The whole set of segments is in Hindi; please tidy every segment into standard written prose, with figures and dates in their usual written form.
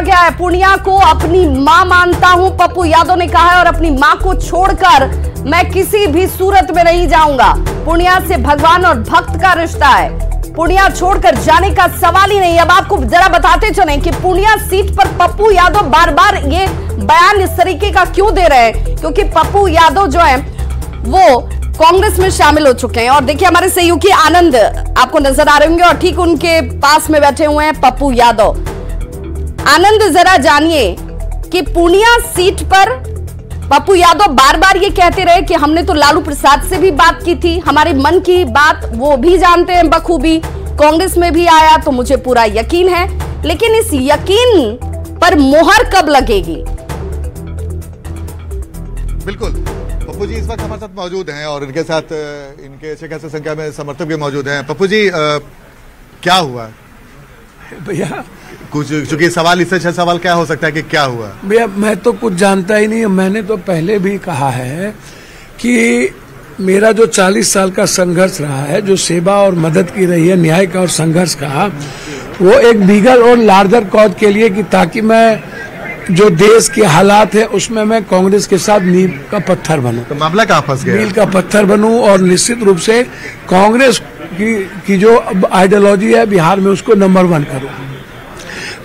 किया गया है। पूर्णिया को अपनी मां मानता हूं, पप्पू यादव ने कहा है, और अपनी मां को छोड़कर मैं किसी भी सूरत में नहीं जाऊंगा। पूर्णिया से भगवान और भक्त का रिश्ता है, पूर्णिया छोड़कर जाने का सवाल ही नहीं। अब आपको जरा बताते चले कि पूर्णिया सीट पर पप्पू यादव बार बार ये बयान इस तरीके का क्यों दे रहे हैं, क्योंकि पप्पू यादव जो है वो कांग्रेस में शामिल हो चुके हैं। और देखिए हमारे सहयोगी आनंद आपको नजर आ रहे होंगे और ठीक उनके पास में बैठे हुए हैं पप्पू यादव। आनंद, जरा जानिए कि पूर्णिया सीट पर पप्पू यादव बार बार ये कहते रहे कि हमने तो लालू प्रसाद से भी बात की थी, हमारे मन की बात वो भी जानते हैं बखूबी, कांग्रेस में भी आया तो मुझे पूरा यकीन है। लेकिन इस यकीन पर मोहर कब लगेगी? बिल्कुल, पप्पू जी इस वक्त हमारे साथ मौजूद हैं और इनके साथ इनके अच्छे खासी संख्या में समर्थक भी मौजूद हैं। पप्पू जी क्या हुआ भैया? कुछ, चूंकि सवाल इससे अच्छा सवाल क्या हो सकता है कि क्या हुआ? भैया मैं तो कुछ जानता ही नहीं। मैंने तो पहले भी कहा है कि मेरा जो 40 साल का संघर्ष रहा है, जो सेवा और मदद की रही है, न्याय का और संघर्ष का, वो एक बिगर और लार्जर कॉज के लिए कि ताकि मैं जो देश के हालात है उसमें मैं कांग्रेस के साथ नींव का पत्थर बनूं। तो मामला कहाँ फंस गया? मील का पत्थर बनूं और निश्चित रूप से कांग्रेस की जो आइडियोलॉजी है बिहार में उसको नंबर 1 करूं।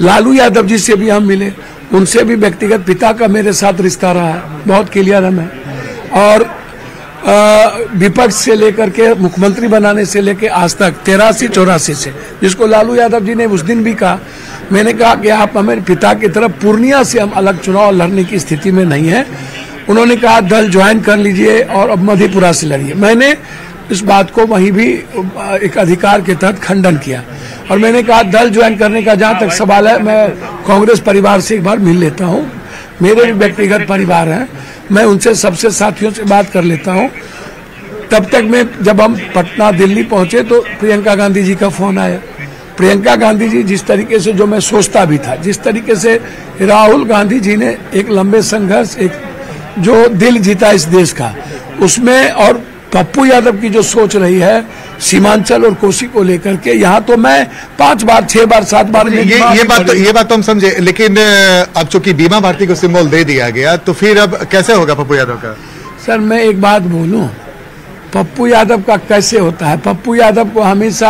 लालू यादव जी से भी हम मिले, उनसे भी व्यक्तिगत पिता का मेरे साथ रिश्ता रहा है, बहुत क्लियर है मैं। और विपक्ष से लेकर के मुख्यमंत्री बनाने से लेकर आज तक 83-84 से, जिसको लालू यादव जी ने उस दिन भी कहा, मैंने कहा कि आप हमारे पिता की तरफ पूर्णिया से हम अलग चुनाव लड़ने की स्थिति में नहीं है। उन्होंने कहा दल ज्वाइन कर लीजिए और अब मधेपुरा से लड़िए। मैंने इस बात को वहीं भी एक अधिकार के तहत खंडन किया और मैंने कहा दल ज्वाइन करने का जहां तक सवाल है, मैं कांग्रेस परिवार से एक बार मिल लेता हूं। मेरे भी व्यक्तिगत परिवार हैं, मैं उनसे सबसे साथियों से बात कर लेता हूं। तब तक में जब हम पटना दिल्ली पहुंचे तो प्रियंका गांधी जी का फोन आया। प्रियंका गांधी जी जिस तरीके से, जो मैं सोचता भी था, जिस तरीके से राहुल गांधी जी ने एक लंबे संघर्ष, एक जो दिल जीता इस देश का, उसमें और पप्पू यादव की जो सोच रही है सीमांचल और कोसी को लेकर के, यहाँ तो मैं 5 बार 6 बार 7 बार ये बात तो हम समझे। लेकिन अब चूंकि बीमा भारती को सिंबल दे दिया गया तो फिर अब कैसे होगा पप्पू यादव का? सर मैं एक बात बोलूं, पप्पू यादव का कैसे होता है? पप्पू यादव को हमेशा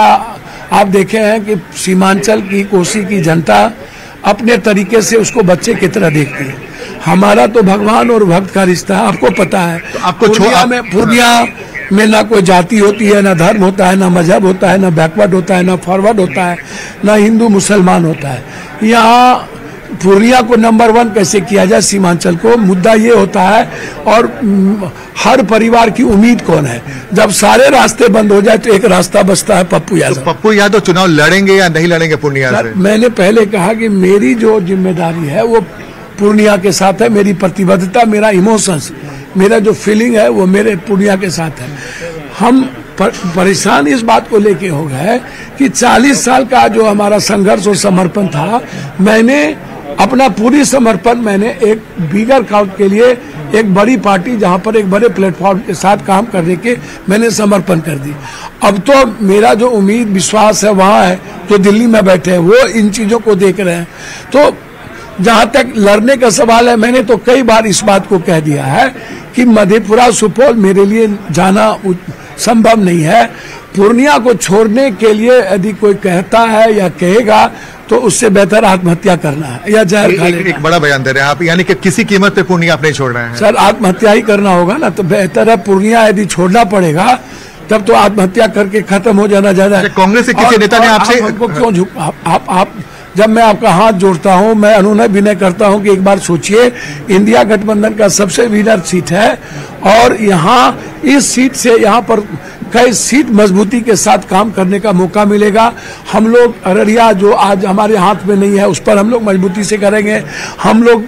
आप देखे हैं कि सीमांचल की, कोसी की जनता अपने तरीके से उसको बच्चे की तरह देखती है। हमारा तो भगवान और भक्त का रिश्ता है, आपको पता है। तो आपको पूर्णिया में ना कोई जाति होती है, ना धर्म होता है, ना मजहब होता है, ना बैकवर्ड होता है, ना फॉरवर्ड होता है, ना हिंदू मुसलमान होता है। यहाँ पूर्णिया को नंबर 1 कैसे किया जाए, सीमांचल को, मुद्दा ये होता है। और हर परिवार की उम्मीद कौन है? जब सारे रास्ते बंद हो जाए तो एक रास्ता बचता है पप्पू यादव। तो पप्पू यादव चुनाव लड़ेंगे या नहीं लड़ेंगे पूर्णिया से? मैंने पहले कहा कि मेरी जो जिम्मेदारी है वो पूर्णिया के साथ है, मेरी प्रतिबद्धता, मेरा इमोशंस, मेरा जो फीलिंग है वो मेरे पूर्णिया के साथ है। हम परेशान इस बात को लेके हो गए कि 40 साल का जो हमारा संघर्ष और समर्पण था, मैंने अपना पूरी समर्पण मैंने एक बिगर काउंट के लिए, एक बड़ी पार्टी जहां पर एक बड़े प्लेटफॉर्म के साथ काम करने के मैंने समर्पण कर दी। अब तो मेरा जो उम्मीद विश्वास है वहां है, जो दिल्ली में बैठे हैं वो इन चीजों को देख रहे हैं। तो जहां तक लड़ने का सवाल है, मैंने तो कई बार इस बात को कह दिया है कि मधेपुरा सुपौल मेरे लिए जाना संभव नहीं है। पूर्णिया को छोड़ने के लिए यदि कोई कहता है या कहेगा तो उससे बेहतर आत्महत्या करना है या जहर खा लेना। एक बड़ा बयान दे रहे हैं आप, यानी कि किसी कीमत पे पूर्णिया आप नहीं छोड़ रहे हैं? सर आत्महत्या ही करना होगा ना, तो बेहतर है पूर्णिया यदि छोड़ना पड़ेगा तब तो आत्महत्या करके खत्म हो जाना ज्यादा है। कांग्रेस के किसी नेता ने आपसे क्यों झुक आप जब मैं आपका हाथ जोड़ता हूं, मैं अनुनय विनय करता हूं कि एक बार सोचिए, इंडिया गठबंधन का सबसे विनर सीट है और यहाँ इस सीट से यहाँ पर कई सीट मजबूती के साथ काम करने का मौका मिलेगा। हम लोग अररिया जो आज हमारे हाथ में नहीं है उस पर हम लोग मजबूती से करेंगे। हम लोग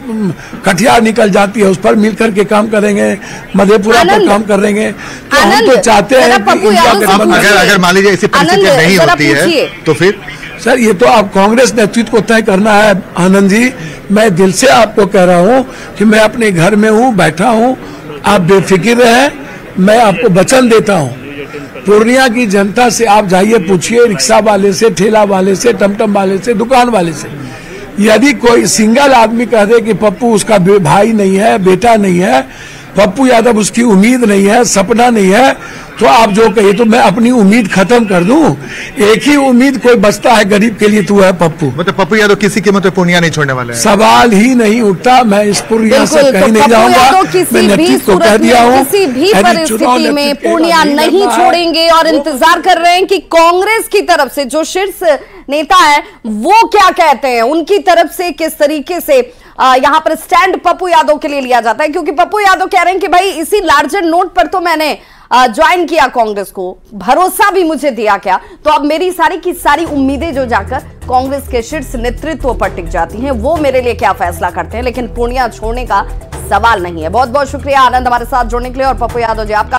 कटिहार निकल जाती है उस पर मिलकर के काम करेंगे, मधेपुरा पर काम करेंगे। तो हम तो चाहते हैं अगर मान लीजिए ऐसी परिस्थितियां नहीं होती है तो फिर सर ये तो आप कांग्रेस नेतृत्व को तय करना है। आनंद जी, मैं दिल से आपको कह रहा हूं कि मैं अपने घर में हूं, बैठा हूं, आप बेफिक्र रहें। मैं आपको वचन देता हूं, पूर्णिया की जनता से आप जाइए, पूछिए, रिक्शा वाले से, ठेला वाले से, टमटम वाले से, दुकान वाले से, यदि कोई सिंगल आदमी कह दे कि पप्पू उसका भाई नहीं है, बेटा नहीं है, पप्पू यादव उसकी उम्मीद नहीं है, सपना नहीं है, तो आप जो कहिए, तो मैं अपनी उम्मीद खत्म कर दूं। एक ही उम्मीद कोई बचता है गरीब के लिए, तू है पप्पू। मतलब पप्पू यादव किसी कीमत पे पूर्णिया नहीं छोड़ने वाले हैं। सवाल ही नहीं उठता। मैं इस पूर्णिया से कहीं नहीं जाऊंगा। किसी भी सूरत में, किसी भी परिस्थिति में पूर्णिया नहीं छोड़ेंगे और इंतजार कर रहे हैं कि कांग्रेस की तरफ से जो शीर्ष नेता है वो क्या कहते हैं, उनकी तरफ से किस तरीके से यहां पर स्टैंड पप्पू यादव के लिए लिया जाता है। क्योंकि पप्पू यादव कह रहे हैं कि भाई इसी लार्जर नोट पर तो मैंने ज्वाइन किया कांग्रेस को, भरोसा भी मुझे दिया क्या, तो अब मेरी सारी की सारी उम्मीदें जो जाकर कांग्रेस के शीर्ष नेतृत्व पर टिक जाती हैं, वो मेरे लिए क्या फैसला करते हैं, लेकिन पूर्णिया छोड़ने का सवाल नहीं है। बहुत बहुत शुक्रिया आनंद हमारे साथ जुड़ने के लिए। और पप्पू यादव जी आपका